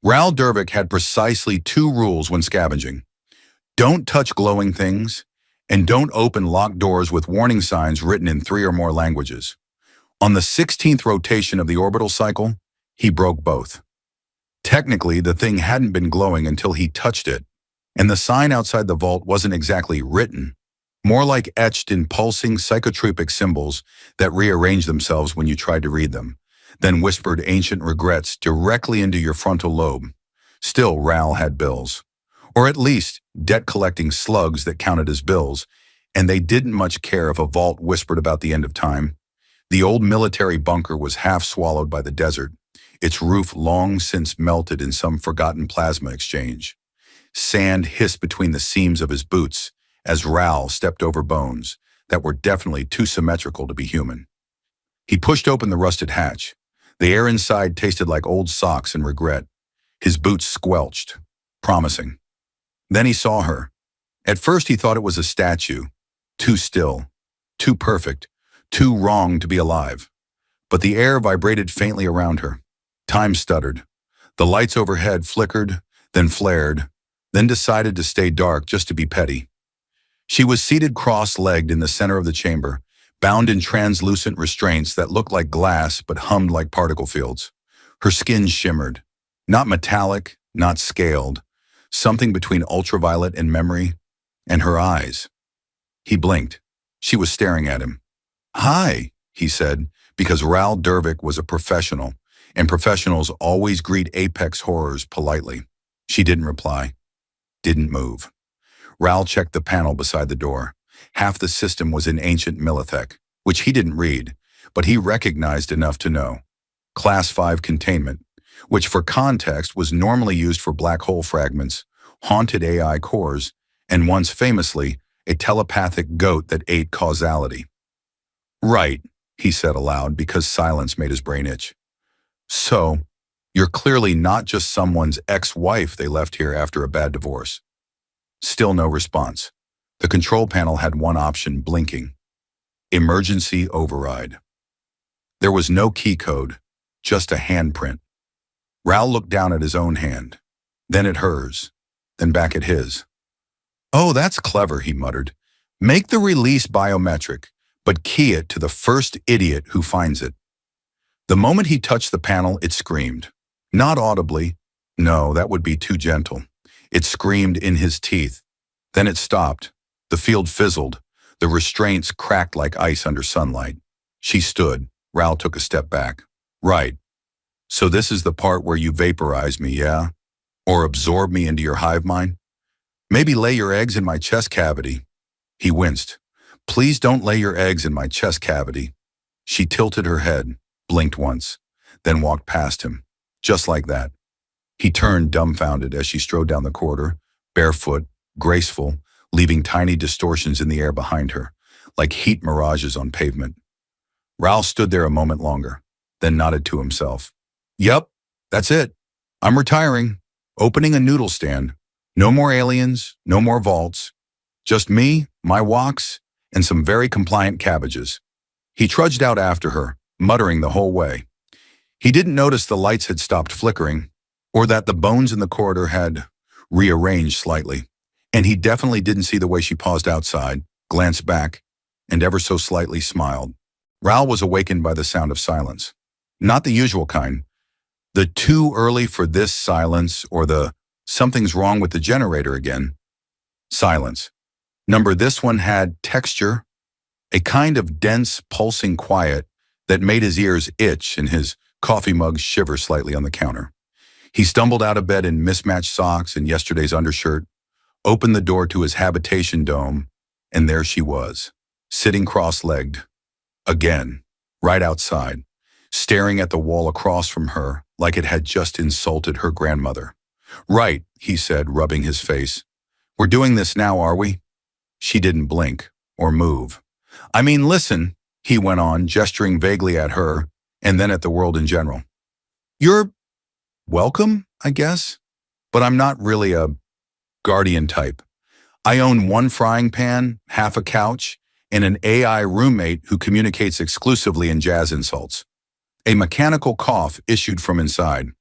Ral Dervick had precisely two rules when scavenging. Don't touch glowing things, and don't open locked doors with warning signs written in 3 or more languages. On the 16th rotation of the orbital cycle, he broke both. Technically, the thing hadn't been glowing until he touched it, and the sign outside the vault wasn't exactly written, more like etched in pulsing psychotropic symbols that rearranged themselves when you tried to read them, then whispered ancient regrets directly into your frontal lobe. Still, Ral had bills. Or at least debt-collecting slugs that counted as bills, and they didn't much care if a vault whispered about the end of time. The old military bunker was half swallowed by the desert, its roof long since melted in some forgotten plasma exchange. Sand hissed between the seams of his boots as Ral stepped over bones that were definitely too symmetrical to be human. He pushed open the rusted hatch. The air inside tasted like old socks and regret. His boots squelched, promising. Then he saw her. At first he thought it was a statue, too still, too perfect, too wrong to be alive. But the air vibrated faintly around her. Time stuttered. The lights overhead flickered, then flared, then decided to stay dark just to be petty. She was seated cross-legged in the center of the chamber, bound in translucent restraints that looked like glass but hummed like particle fields. Her skin shimmered. Not metallic, not scaled. Something between ultraviolet and memory. And her eyes. He blinked. She was staring at him. "Hi," he said, because Ral Dervick was a professional, and professionals always greet apex horrors politely. She didn't reply. Didn't move. Ral checked the panel beside the door. Half the system was in ancient Milithek, which he didn't read, but he recognized enough to know. Class 5 containment, which for context was normally used for black hole fragments, haunted AI cores, and once famously, a telepathic goat that ate causality. "Right," he said aloud because silence made his brain itch. "So, you're clearly not just someone's ex-wife they left here after a bad divorce." Still no response. The control panel had one option blinking. Emergency override. There was no key code, just a handprint. Ral looked down at his own hand, then at hers, then back at his. "Oh, that's clever," he muttered. "Make the release biometric, but key it to the first idiot who finds it." The moment he touched the panel, it screamed. Not audibly. No, that would be too gentle. It screamed in his teeth. Then it stopped. The field fizzled. The restraints cracked like ice under sunlight. She stood. Ral took a step back. "Right. So this is the part where you vaporize me, yeah? Or absorb me into your hive mind? Maybe lay your eggs in my chest cavity." He winced. "Please don't lay your eggs in my chest cavity." She tilted her head, blinked once, then walked past him. Just like that. He turned dumbfounded as she strode down the corridor, barefoot, graceful, leaving tiny distortions in the air behind her, like heat mirages on pavement. Ral stood there a moment longer, then nodded to himself. "Yep, that's it. I'm retiring. Opening a noodle stand. No more aliens, no more vaults. Just me, my walks, and some very compliant cabbages." He trudged out after her, muttering the whole way. He didn't notice the lights had stopped flickering, or that the bones in the corridor had rearranged slightly. And he definitely didn't see the way she paused outside, glanced back, and ever so slightly smiled. Ral was awakened by the sound of silence. Not the usual kind. The too early for this silence, or the something's wrong with the generator again. Silence. This one had texture, a kind of dense, pulsing quiet that made his ears itch and his coffee mug shiver slightly on the counter. He stumbled out of bed in mismatched socks and yesterday's undershirt, opened the door to his habitation dome, and there she was, sitting cross-legged, again, right outside, staring at the wall across from her like it had just insulted her grandmother. "Right," he said, rubbing his face. "We're doing this now, are we?" She didn't blink or move. "I mean, listen," he went on, gesturing vaguely at her and then at the world in general. "You're welcome, I guess, but I'm not really a guardian type. I own one frying pan, half a couch, and an AI roommate who communicates exclusively in jazz insults." A mechanical cough issued from inside.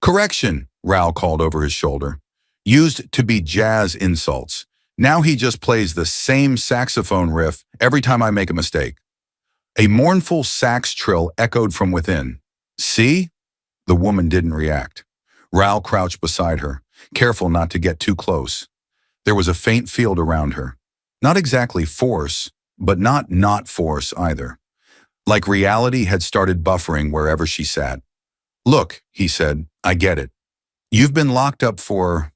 Correction, Raoul called over his shoulder. Used to be jazz insults. Now he just plays the same saxophone riff every time I make a mistake. A mournful sax trill echoed from within. See? The woman didn't react. Raoul crouched beside her, careful not to get too close. There was a faint field around her. Not exactly force, but not force either. Like reality had started buffering wherever she sat. Look, he said, I get it. You've been locked up for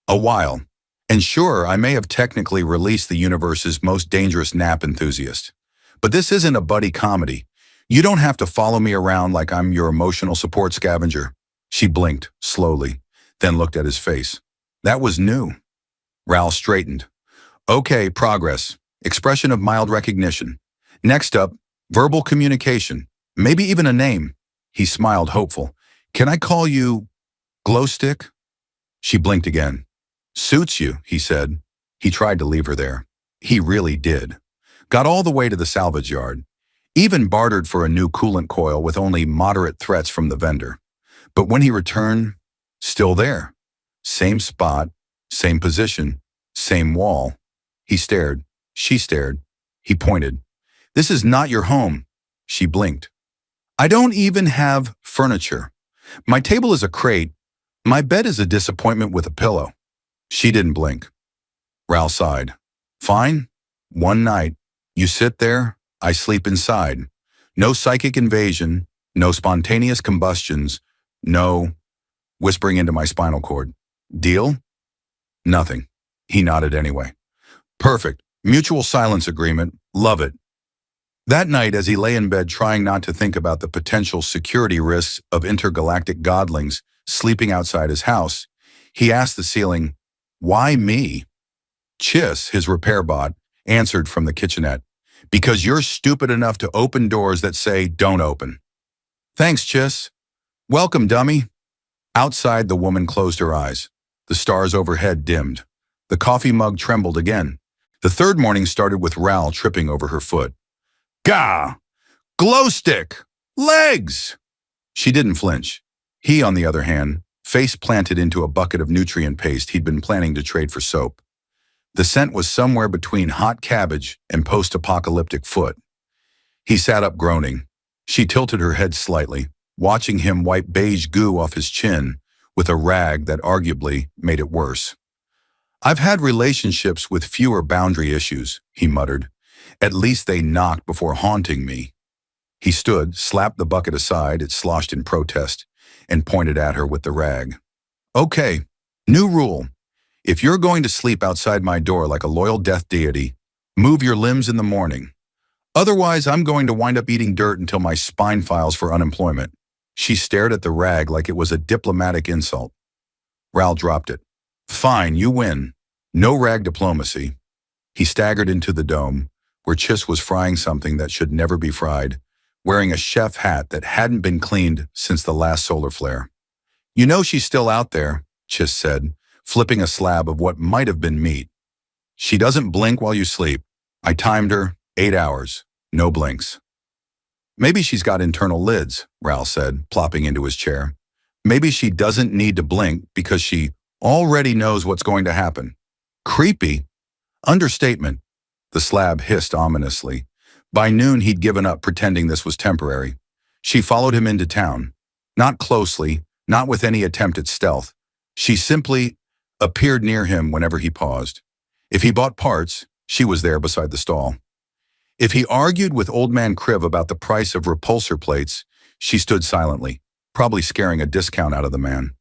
a while. And sure, I may have technically released the universe's most dangerous nap enthusiast. But this isn't a buddy comedy. You don't have to follow me around like I'm your emotional support scavenger. She blinked, slowly, then looked at his face. That was new. Raoul straightened. Okay, progress. Expression of mild recognition. Next up, verbal communication. Maybe even a name. He smiled, hopeful. Can I call you Glowstick? She blinked again. Suits you, he said. He tried to leave her there. He really did. Got all the way to the salvage yard. Even bartered for a new coolant coil with only moderate threats from the vendor. But when he returned, still there. Same spot, same position, same wall. He stared. She stared. He pointed. This is not your home. She blinked. I don't even have furniture. My table is a crate. My bed is a disappointment with a pillow. She didn't blink. Raoul sighed. Fine. One night. You sit there, I sleep inside. No psychic invasion, no spontaneous combustions, no whispering into my spinal cord. Deal? Nothing. He nodded anyway. Perfect. Mutual silence agreement. Love it. That night, as he lay in bed trying not to think about the potential security risks of intergalactic godlings sleeping outside his house, he asked the ceiling, why me? Chiss, his repair bot, answered from the kitchenette. Because you're stupid enough to open doors that say don't open. Thanks, Chiss. Welcome, dummy. Outside, the woman closed her eyes. The stars overhead dimmed. The coffee mug trembled again. The third morning started with Raoul tripping over her foot. Gah! Glowstick! Legs! She didn't flinch. He, on the other hand, face planted into a bucket of nutrient paste he'd been planning to trade for soap. The scent was somewhere between hot cabbage and post-apocalyptic foot. He sat up groaning. She tilted her head slightly, watching him wipe beige goo off his chin with a rag that arguably made it worse. I've had relationships with fewer boundary issues, he muttered. At least they knocked before haunting me. He stood, slapped the bucket aside, it sloshed in protest, and pointed at her with the rag. Okay, new rule. If you're going to sleep outside my door like a loyal death deity, move your limbs in the morning. Otherwise, I'm going to wind up eating dirt until my spine files for unemployment. She stared at the rag like it was a diplomatic insult. Raoul dropped it. Fine, you win. No rag diplomacy. He staggered into the dome, where Chiss was frying something that should never be fried, wearing a chef hat that hadn't been cleaned since the last solar flare. You know she's still out there, Chiss said, flipping a slab of what might have been meat. She doesn't blink while you sleep. I timed her, 8 hours, no blinks. Maybe she's got internal lids, Raoul said, plopping into his chair. Maybe she doesn't need to blink because she already knows what's going to happen. Creepy. Understatement. The slab hissed ominously. By noon, he'd given up pretending this was temporary. She followed him into town. Not closely, not with any attempt at stealth. She simply appeared near him whenever he paused. If he bought parts, she was there beside the stall. If he argued with Old Man Kriv about the price of repulsor plates, she stood silently, probably scaring a discount out of the man.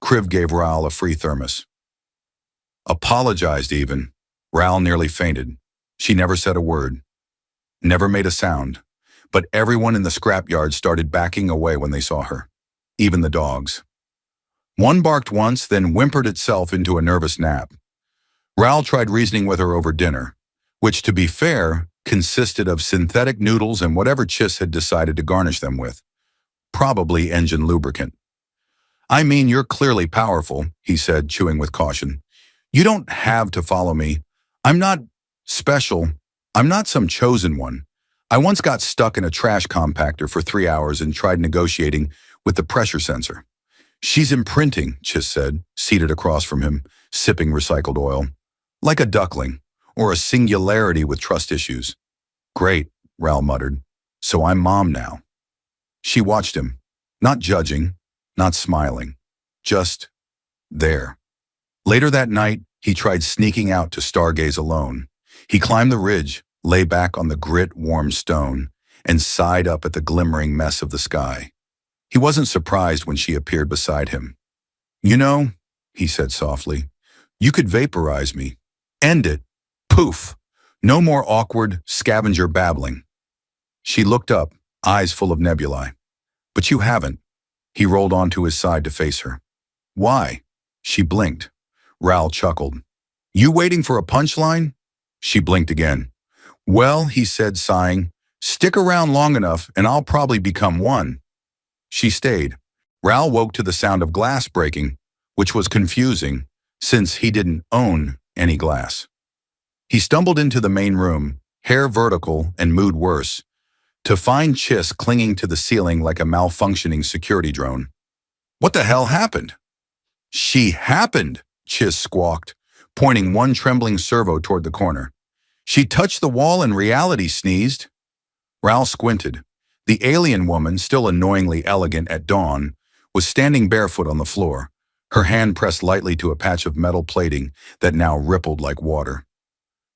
Kriv gave Raoul a free thermos. Apologized even. Raoul nearly fainted. She never said a word. Never made a sound. But everyone in the scrapyard started backing away when they saw her. Even the dogs. One barked once, then whimpered itself into a nervous nap. Raoul tried reasoning with her over dinner, which, to be fair, consisted of synthetic noodles and whatever Chiss had decided to garnish them with. Probably engine lubricant. I mean, you're clearly powerful, he said, chewing with caution. You don't have to follow me. I'm not special. I'm not some chosen one. I once got stuck in a trash compactor for 3 hours and tried negotiating with the pressure sensor. She's imprinting, Chis said, seated across from him, sipping recycled oil. Like a duckling, or a singularity with trust issues. Great, Ral muttered. So I'm mom now. She watched him, not judging, not smiling, just there. Later that night, he tried sneaking out to stargaze alone. He climbed the ridge, lay back on the grit-warm stone, and sighed up at the glimmering mess of the sky. He wasn't surprised when she appeared beside him. You know, he said softly, you could vaporize me. End it. Poof. No more awkward scavenger babbling. She looked up, eyes full of nebulae. But you haven't. He rolled onto his side to face her. Why? She blinked. Ral chuckled. You waiting for a punchline? She blinked again. Well, he said, sighing, stick around long enough and I'll probably become one. She stayed. Ral woke to the sound of glass breaking, which was confusing since he didn't own any glass. He stumbled into the main room, hair vertical and mood worse, to find Chis clinging to the ceiling like a malfunctioning security drone. What the hell happened? She happened, Chis squawked, pointing one trembling servo toward the corner. She touched the wall and reality sneezed. Ral squinted. The alien woman, still annoyingly elegant at dawn, was standing barefoot on the floor, her hand pressed lightly to a patch of metal plating that now rippled like water.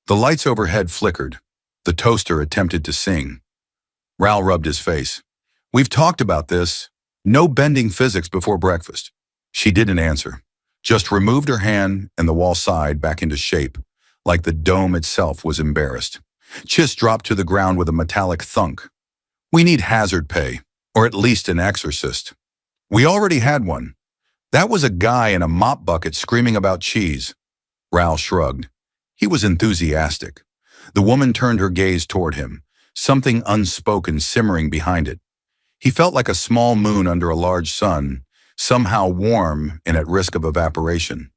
The lights overhead flickered. The toaster attempted to sing. Ral rubbed his face. We've talked about this. No bending physics before breakfast. She didn't answer, just removed her hand and the wall sighed back into shape, like the dome itself was embarrassed. Chis dropped to the ground with a metallic thunk. We need hazard pay, or at least an exorcist. We already had one. That was a guy in a mop bucket screaming about cheese. Ral shrugged. He was enthusiastic. The woman turned her gaze toward him, something unspoken simmering behind it. He felt like a small moon under a large sun, somehow warm and at risk of evaporation.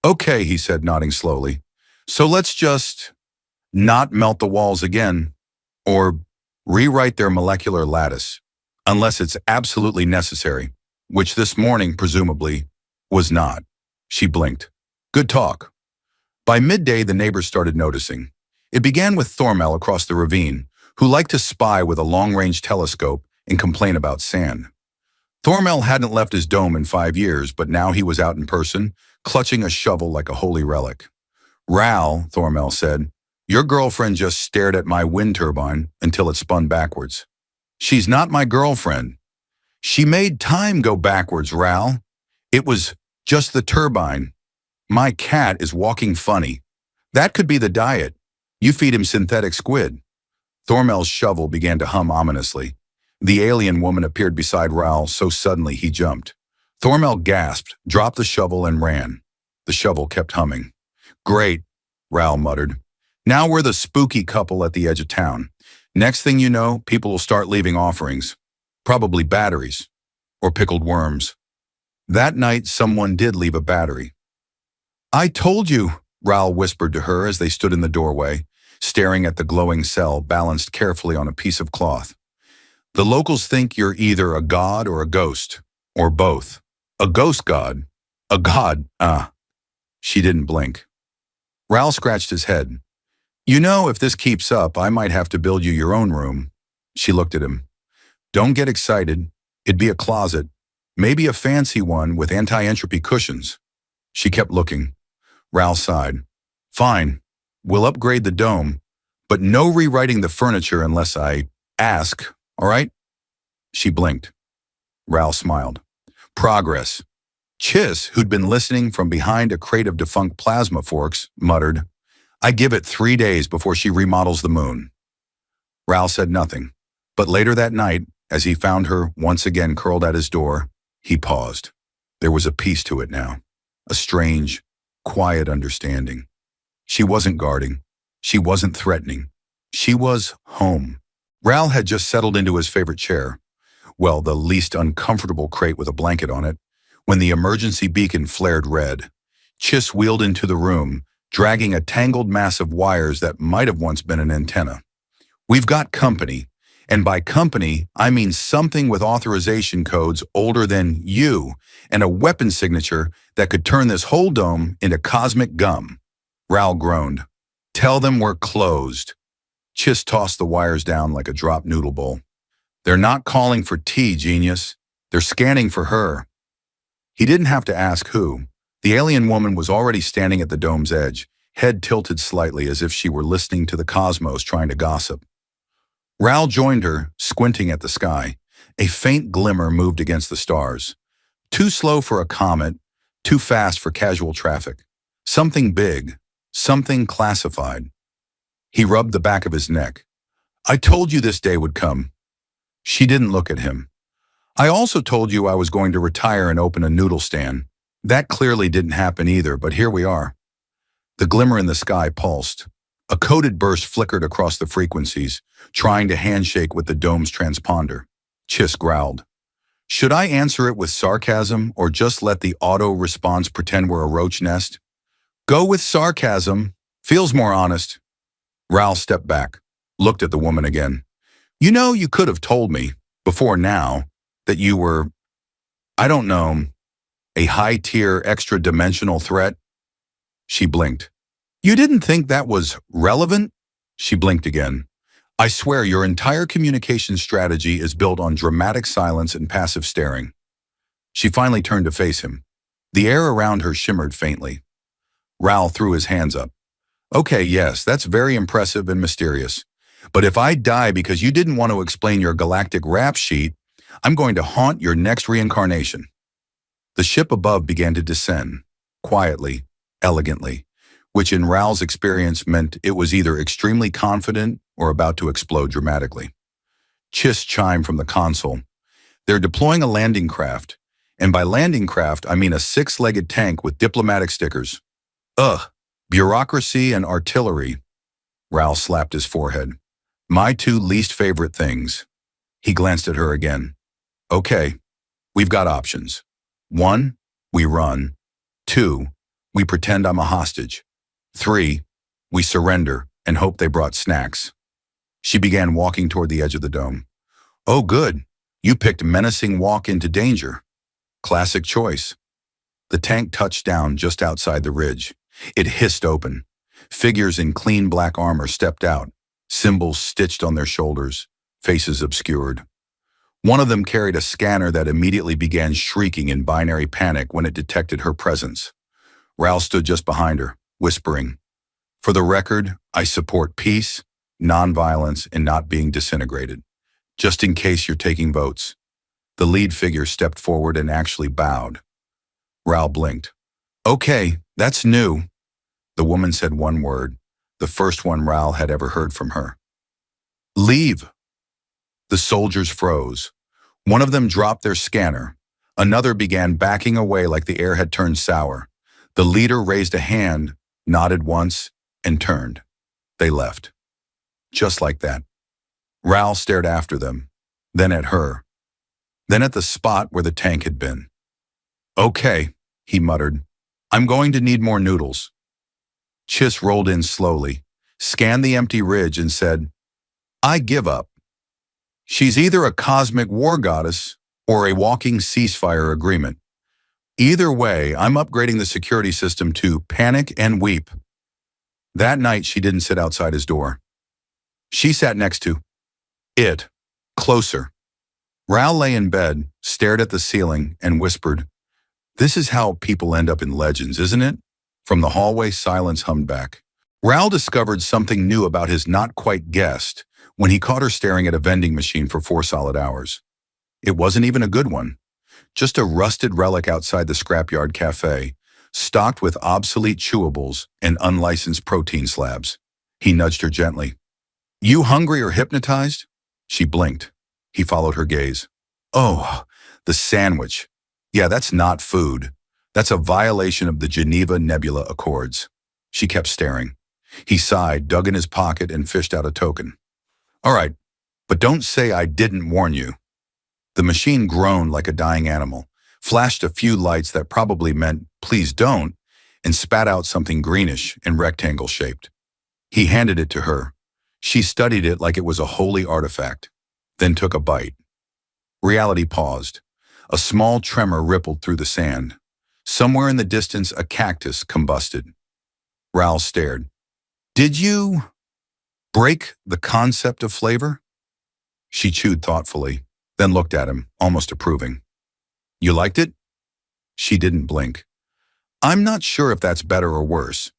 Okay, he said, nodding slowly. So let's just not melt the walls again, or rewrite their molecular lattice, unless it's absolutely necessary, which this morning, presumably, was not. She blinked. Good talk. By midday, the neighbors started noticing. It began with Thormel across the ravine, who liked to spy with a long-range telescope and complain about sand. Thormel hadn't left his dome in 5 years, but now he was out in person, clutching a shovel like a holy relic. Ral, Thormel said, your girlfriend just stared at my wind turbine until it spun backwards. She's not my girlfriend. She made time go backwards, Ral. It was just the turbine. My cat is walking funny. That could be the diet. You feed him synthetic squid. Thormel's shovel began to hum ominously. The alien woman appeared beside Ral so suddenly he jumped. Thormel gasped, dropped the shovel and ran. The shovel kept humming. Great, Ral muttered. Now we're the spooky couple at the edge of town. Next thing you know, people will start leaving offerings. Probably batteries. Or pickled worms. That night, someone did leave a battery. I told you, Ral whispered to her as they stood in the doorway, staring at the glowing cell balanced carefully on a piece of cloth. The locals think you're either a god or a ghost, or both. A ghost god. A god, She didn't blink. Ral scratched his head. You know, if this keeps up, I might have to build you your own room. She looked at him. Don't get excited. It'd be a closet. Maybe a fancy one with anti-entropy cushions. She kept looking. Ral sighed. Fine. We'll upgrade the dome, but no rewriting the furniture unless I ask, all right? She blinked. Ral smiled. Progress. Chis, who'd been listening from behind a crate of defunct plasma forks, muttered, I give it 3 days before she remodels the moon. Ral said nothing, but later that night, as he found her once again curled at his door, he paused. There was a peace to it now, a strange, quiet understanding. She wasn't guarding. She wasn't threatening. She was home. Ral had just settled into his favorite chair, well, the least uncomfortable crate with a blanket on it, when the emergency beacon flared red. Chis wheeled into the room, dragging a tangled mass of wires that might have once been an antenna. We've got company. And by company, I mean something with authorization codes older than you and a weapon signature that could turn this whole dome into cosmic gum. Ral groaned. Tell them we're closed. Chiss tossed the wires down like a dropped noodle bowl. They're not calling for tea, genius. They're scanning for her. He didn't have to ask who. The alien woman was already standing at the dome's edge, head tilted slightly as if she were listening to the cosmos trying to gossip. Ral joined her, squinting at the sky. A faint glimmer moved against the stars. Too slow for a comet, too fast for casual traffic. Something big, something classified. He rubbed the back of his neck. I told you this day would come. She didn't look at him. I also told you I was going to retire and open a noodle stand. That clearly didn't happen either, but here we are. The glimmer in the sky pulsed. A coded burst flickered across the frequencies, trying to handshake with the dome's transponder. Chiss growled. Should I answer it with sarcasm or just let the auto response pretend we're a roach nest? Go with sarcasm. Feels more honest. Ral stepped back, looked at the woman again. You know, you could have told me, before now, that you were, I don't know, a high-tier extra-dimensional threat. She blinked. You didn't think that was relevant? She blinked again. I swear your entire communication strategy is built on dramatic silence and passive staring. She finally turned to face him. The air around her shimmered faintly. Ral threw his hands up. Okay, yes, that's very impressive and mysterious. But if I die because you didn't want to explain your galactic rap sheet, I'm going to haunt your next reincarnation. The ship above began to descend, quietly, elegantly, which in Ral's experience meant it was either extremely confident or about to explode dramatically. Chiss chimed from the console. They're deploying a landing craft, and by landing craft I mean a six-legged tank with diplomatic stickers. Ugh, bureaucracy and artillery. Ral slapped his forehead. My two least favorite things. He glanced at her again. Okay, we've got options. 1, we run. 2, we pretend I'm a hostage. 3, we surrender and hope they brought snacks. She began walking toward the edge of the dome. Oh, good. You picked menacing walk into danger. Classic choice. The tank touched down just outside the ridge. It hissed open. Figures in clean black armor stepped out, symbols stitched on their shoulders, faces obscured. One of them carried a scanner that immediately began shrieking in binary panic when it detected her presence. Ral stood just behind her, whispering, For the record, I support peace, nonviolence, and not being disintegrated. Just in case you're taking votes. The lead figure stepped forward and actually bowed. Ral blinked. Okay, that's new. The woman said one word, the first one Ral had ever heard from her. Leave. The soldiers froze. One of them dropped their scanner. Another began backing away like the air had turned sour. The leader raised a hand, nodded once, and turned. They left. Just like that. Ral stared after them, then at her, then at the spot where the tank had been. Okay, he muttered. I'm going to need more noodles. Chiss rolled in slowly, scanned the empty ridge and said, I give up. She's either a cosmic war goddess or a walking ceasefire agreement. Either way, I'm upgrading the security system to panic and weep. That night, she didn't sit outside his door. She sat next to it, closer. Ral lay in bed, stared at the ceiling, and whispered, This is how people end up in legends, isn't it? From the hallway, silence hummed back. Ral discovered something new about his not-quite guest when he caught her staring at a vending machine for 4 solid hours. It wasn't even a good one. Just a rusted relic outside the scrapyard cafe, stocked with obsolete chewables and unlicensed protein slabs. He nudged her gently. You hungry or hypnotized? She blinked. He followed her gaze. Oh, the sandwich. Yeah, that's not food. That's a violation of the Geneva Nebula Accords. She kept staring. He sighed, dug in his pocket, and fished out a token. All right, but don't say I didn't warn you. The machine groaned like a dying animal, flashed a few lights that probably meant, please don't, and spat out something greenish and rectangle-shaped. He handed it to her. She studied it like it was a holy artifact. then took a bite. Reality paused. A small tremor rippled through the sand. Somewhere in the distance, a cactus combusted. Ral stared. Did you break the concept of flavor? She chewed thoughtfully, then looked at him, almost approving. You liked it? She didn't blink. I'm not sure if that's better or worse.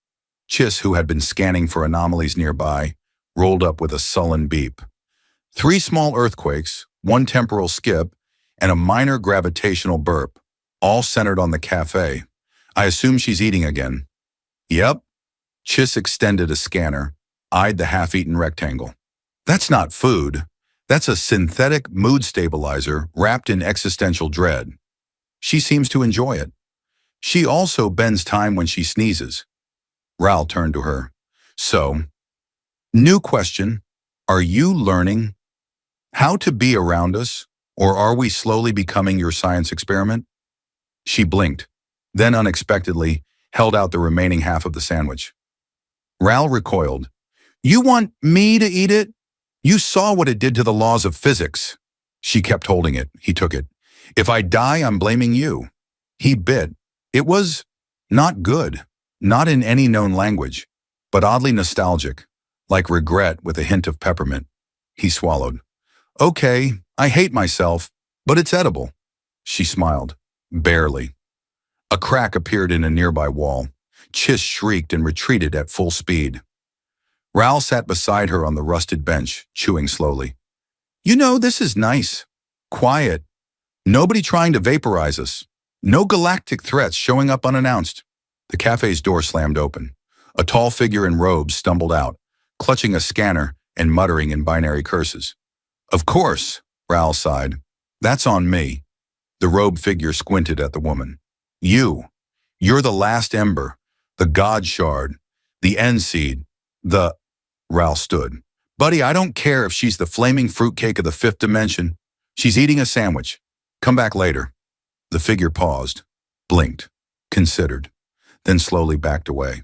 Chiss, who had been scanning for anomalies nearby, rolled up with a sullen beep. 3 small earthquakes, 1 temporal skip, and a minor gravitational burp, all centered on the cafe. I assume she's eating again. Yep. Chiss extended a scanner, eyed the half-eaten rectangle. That's not food. That's a synthetic mood stabilizer wrapped in existential dread. She seems to enjoy it. She also bends time when she sneezes. Ral turned to her. So, new question. Are you learning how to be around us, or are we slowly becoming your science experiment? She blinked, then unexpectedly held out the remaining half of the sandwich. Ral recoiled. You want me to eat it? You saw what it did to the laws of physics. She kept holding it. He took it. If I die, I'm blaming you. He bit. It was not good, not in any known language, but oddly nostalgic, like regret with a hint of peppermint. He swallowed. Okay, I hate myself, but it's edible. She smiled. Barely. A crack appeared in a nearby wall. Chiss shrieked and retreated at full speed. Ral sat beside her on the rusted bench, chewing slowly. You know, this is nice. Quiet. Nobody trying to vaporize us. No galactic threats showing up unannounced. The cafe's door slammed open. A tall figure in robes stumbled out, clutching a scanner and muttering in binary curses. Of course, Ral sighed. That's on me. The robed figure squinted at the woman. You're the last ember, the god shard, the end seed, the... Ral stood. Buddy, I don't care if she's the flaming fruitcake of the 5th dimension. She's eating a sandwich. Come back later. The figure paused, blinked, considered, then slowly backed away.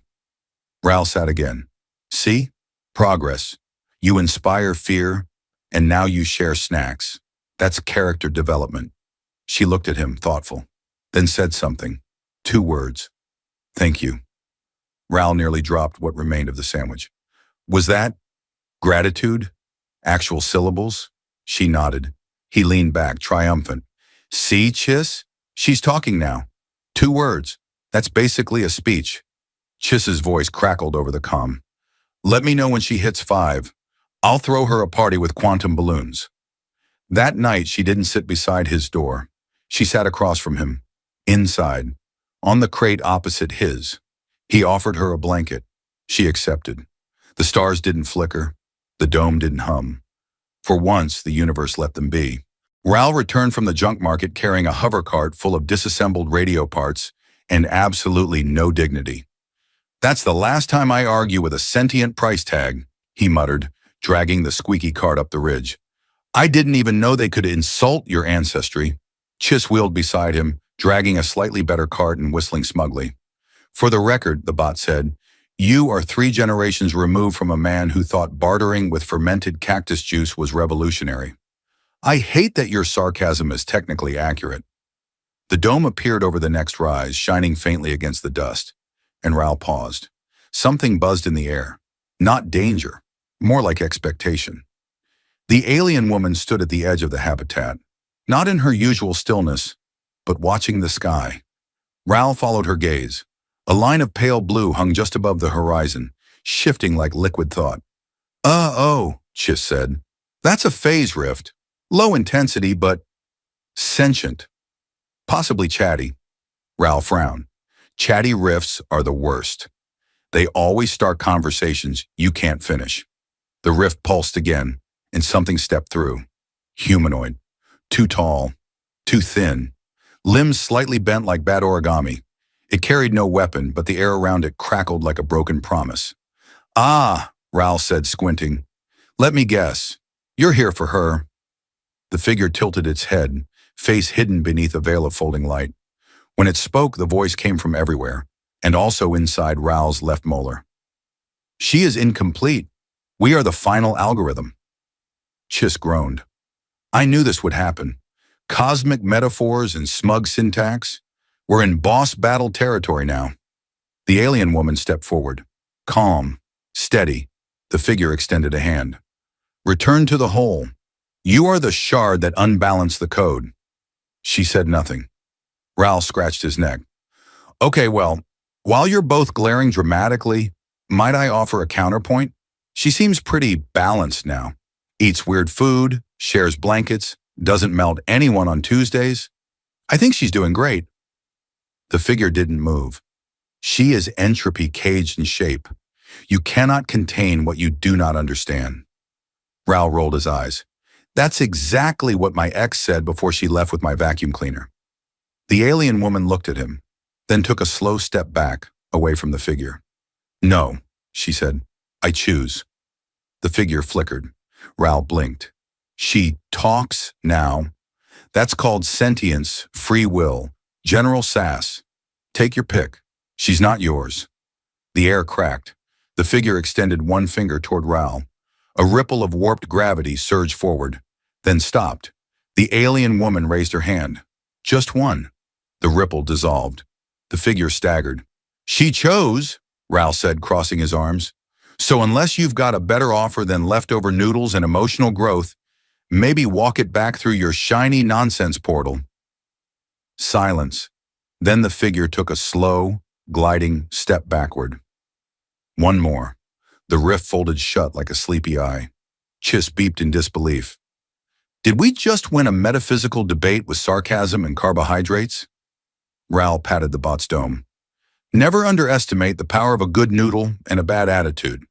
Ral sat again. See? Progress. You inspire fear, and now you share snacks. That's character development. She looked at him, thoughtful, then said something. 2 words. Thank you. Ral nearly dropped what remained of the sandwich. Was that gratitude? Actual syllables? She nodded. He leaned back, triumphant. See, Chiss? She's talking now. 2 words. That's basically a speech. Chiss's voice crackled over the comm. Let me know when she hits 5. I'll throw her a party with quantum balloons. That night, she didn't sit beside his door. She sat across from him, inside, on the crate opposite his. He offered her a blanket. She accepted. The stars didn't flicker. The dome didn't hum. For once, the universe let them be. Ral returned from the junk market carrying a hover cart full of disassembled radio parts and absolutely no dignity. That's the last time I argue with a sentient price tag, he muttered, dragging the squeaky cart up the ridge. I didn't even know they could insult your ancestry. Chiss wheeled beside him, dragging a slightly better cart and whistling smugly. For the record, the bot said, you are 3 generations removed from a man who thought bartering with fermented cactus juice was revolutionary. I hate that your sarcasm is technically accurate. The dome appeared over the next rise, shining faintly against the dust, and Ral paused. Something buzzed in the air. Not danger, more like expectation. The alien woman stood at the edge of the habitat, not in her usual stillness, but watching the sky. Ral followed her gaze. A line of pale blue hung just above the horizon, shifting like liquid thought. Oh, Chiss said. That's a phase rift. Low intensity, but sentient. Possibly chatty. Ral frowned. Chatty rifts are the worst. They always start conversations you can't finish. The rift pulsed again, and something stepped through. Humanoid. Too tall. Too thin. Limbs slightly bent like bad origami. It carried no weapon, but the air around it crackled like a broken promise. Ah, Ral said, squinting. Let me guess. You're here for her. The figure tilted its head, face hidden beneath a veil of folding light. When it spoke, the voice came from everywhere, and also inside Ral's left molar. She is incomplete. We are the final algorithm. Chiss groaned. I knew this would happen. Cosmic metaphors and smug syntax. We're in boss battle territory now. The alien woman stepped forward. Calm, steady. The figure extended a hand. Return to the hole. You are the shard that unbalanced the code. She said nothing. Raoul scratched his neck. Okay, well, while you're both glaring dramatically, might I offer a counterpoint? She seems pretty balanced now. Eats weird food, shares blankets, doesn't melt anyone on Tuesdays. I think she's doing great. The figure didn't move. She is entropy caged in shape. You cannot contain what you do not understand. Raoul rolled his eyes. That's exactly what my ex said before she left with my vacuum cleaner. The alien woman looked at him, then took a slow step back, away from the figure. No, she said. I choose. The figure flickered. Raoul blinked. She talks now. That's called sentience, free will, general sass. Take your pick. She's not yours. The air cracked. The figure extended one finger toward Raoul. A ripple of warped gravity surged forward, then stopped. The alien woman raised her hand. Just one. The ripple dissolved. The figure staggered. She chose, Raoul said, crossing his arms. So unless you've got a better offer than leftover noodles and emotional growth, maybe walk it back through your shiny nonsense portal. Silence. Then the figure took a slow, gliding step backward. One more. The rift folded shut like a sleepy eye. Chiss beeped in disbelief. Did we just win a metaphysical debate with sarcasm and carbohydrates? Raoul patted the bot's dome. Never underestimate the power of a good noodle and a bad attitude.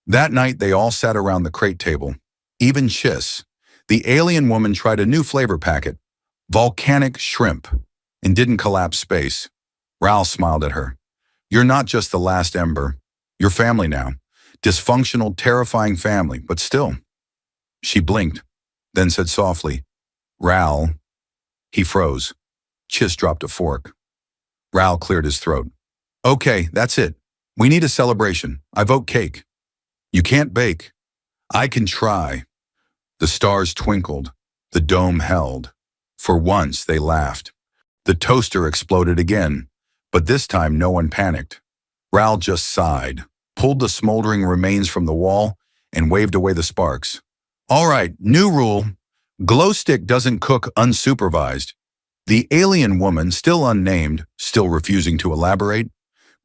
That night, they all sat around the crate table. Even Chiss. The alien woman tried a new flavor packet, volcanic shrimp, and didn't collapse space. Raoul smiled at her. You're not just the last ember. You're family now. Dysfunctional, terrifying family, but still. She blinked, then said softly, Raoul. He froze. Chiss dropped a fork. Raoul cleared his throat. Okay, that's it. We need a celebration. I vote cake. You can't bake. I can try. The stars twinkled. The dome held. For once, they laughed. The toaster exploded again, but this time no one panicked. Raoul just sighed, pulled the smoldering remains from the wall, and waved away the sparks. All right, new rule. Glow stick doesn't cook unsupervised. The alien woman, still unnamed, still refusing to elaborate,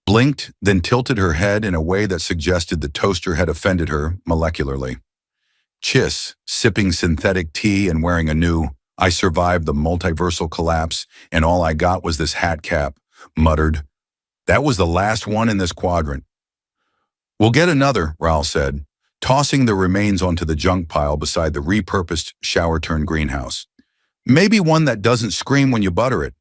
blinked, then tilted her head in a way that suggested the toaster had offended her molecularly. Chiss, sipping synthetic tea and wearing a new, I survived the multiversal collapse and all I got was this hat cap, muttered. That was the last one in this quadrant. We'll get another, Raoul said, tossing the remains onto the junk pile beside the repurposed shower-turned greenhouse. Maybe one that doesn't scream when you butter it.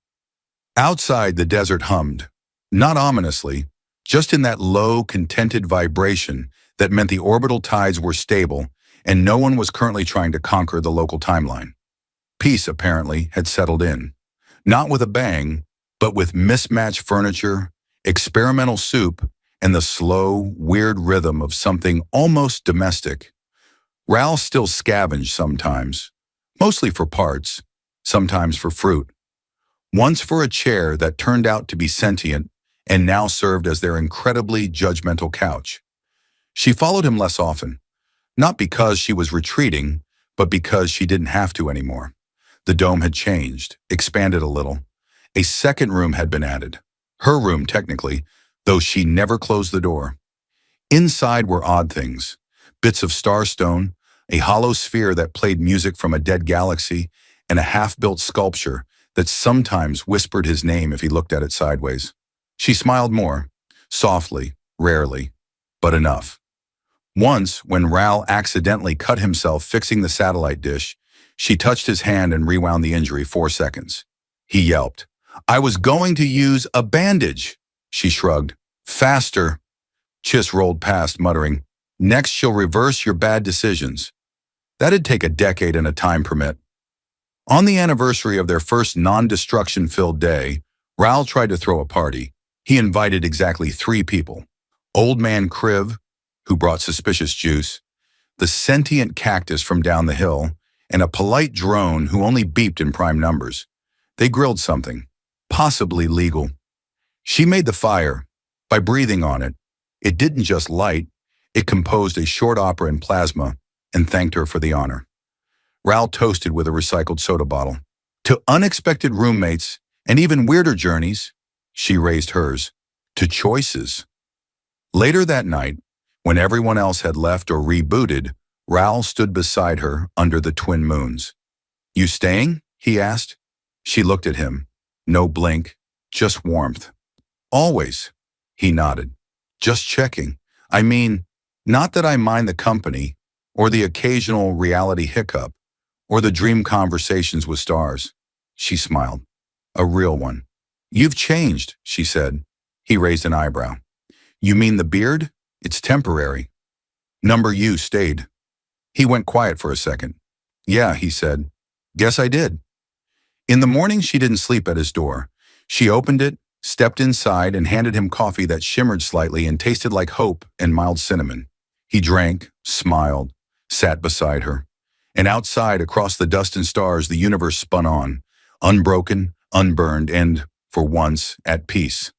Outside, the desert hummed. Not ominously, just in that low, contented vibration that meant the orbital tides were stable and no one was currently trying to conquer the local timeline. Peace, apparently, had settled in. Not with a bang, but with mismatched furniture, experimental soup, and the slow, weird rhythm of something almost domestic. Raoul still scavenged sometimes, mostly for parts, sometimes for fruit. Once for a chair that turned out to be sentient and now served as their incredibly judgmental couch. She followed him less often, not because she was retreating, but because she didn't have to anymore. The dome had changed, expanded a little. A second room had been added. Her room, technically, though she never closed the door. Inside were odd things, bits of starstone, a hollow sphere that played music from a dead galaxy, and a half-built sculpture that sometimes whispered his name if he looked at it sideways. She smiled more, softly, rarely, but enough. Once, when Raoul accidentally cut himself fixing the satellite dish, she touched his hand and rewound the injury 4 seconds. He yelped. I was going to use a bandage. She shrugged. Faster. Chiss rolled past, muttering, Next she'll reverse your bad decisions. That'd take a decade and a time permit. On the anniversary of their first non-destruction-filled day, Raoul tried to throw a party. He invited exactly 3 people. Old Man Kriv, who brought suspicious juice, the sentient cactus from down the hill, and a polite drone who only beeped in prime numbers. They grilled something, possibly legal. She made the fire by breathing on it. It didn't just light, it composed a short opera in plasma and thanked her for the honor. Raoul toasted with a recycled soda bottle. To unexpected roommates and even weirder journeys, she raised hers. To choices. Later that night, when everyone else had left or rebooted, Raoul stood beside her under the twin moons. "You staying?" he asked. She looked at him. No blink, just warmth. "Always," he nodded. "Just checking. I mean, not that I mind the company, or the occasional reality hiccup, or the dream conversations with stars." She smiled. A real one. "You've changed," she said. He raised an eyebrow. "You mean the beard? It's temporary." "Number U stayed." He went quiet for a second. "Yeah," he said. "Guess I did." In the morning, she didn't sleep at his door. She opened it, stepped inside, and handed him coffee that shimmered slightly and tasted like hope and mild cinnamon. He drank, smiled, sat beside her. And outside, across the dust and stars, the universe spun on, unbroken, unburned, and, for once, at peace.